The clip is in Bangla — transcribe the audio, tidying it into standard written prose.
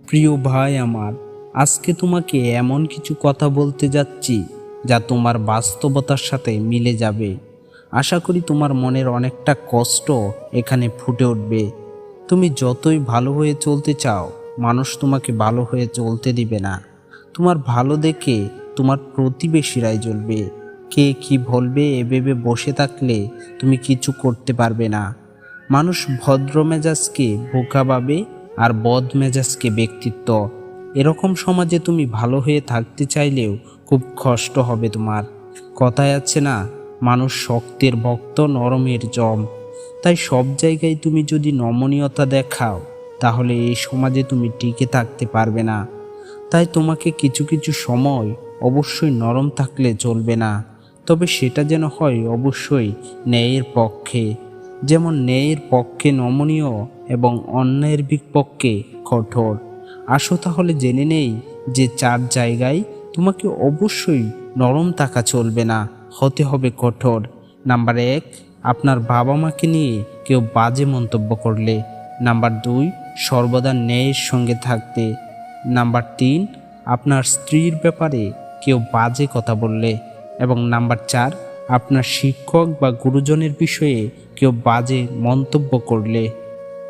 প্রিয় ভাই আমার, আজকে তোমাকে এমন কিছু কথা বলতে যাচ্ছি যা তোমার বাস্তবতার সাথে মিলে যাবে। আশা করি তোমার মনের অনেকটা কষ্ট এখানে ফুটে উঠবে। তুমি যতই ভালো হয়ে চলতে চাও, মানুষ তোমাকে ভালো হয়ে চলতে দিবে না। তোমার ভালো দেখে তোমার প্রতিবেশীরাই জ্বলবে। কে কি বলবে এ ভেবে বসে থাকলে তুমি কিছু করতে পারবে না। মানুষ ভদ্র মেজাজকে বোকা ভাবে আর বদ মেজাজকে ব্যক্তিত্ব। এরকম সমাজে তুমি ভালো হয়ে থাকতে চাইলেও খুব কষ্ট হবে তোমার। কথায় আছে না, মানুষ শক্তের ভক্ত নরমের জম। তাই সব জায়গায় তুমি যদি নমনীয়তা দেখাও, তাহলে এই সমাজে তুমি টিকে থাকতে পারবে না। তাই তোমাকে কিছু কিছু সময় অবশ্যই নরম থাকলে চলবে না, তবে সেটা যেন হয় অবশ্যই ন্যায়ের পক্ষে। যেমন ন্যায়ের পক্ষে নমনীয় এবং অন্যায়ের বিপক্ষে কঠোর। আসো তাহলে জেনে নেই যে 4 জায়গায় তোমাকে অবশ্যই নরম থাকা চলবে না, হতে হবে কঠোর। নাম্বার 1, আপনার বাবা মাকে নিয়ে কেউ বাজে মন্তব্য করলে। নাম্বার 2, সর্বদা ন্যায়ের সঙ্গে থাকতে। নাম্বার 3, আপনার স্ত্রীর ব্যাপারে কেউ বাজে কথা বললে। এবং নাম্বার 4, আপনার শিক্ষক বা গুরুজনের বিষয়ে কেউ বাজে মন্তব্য করলে।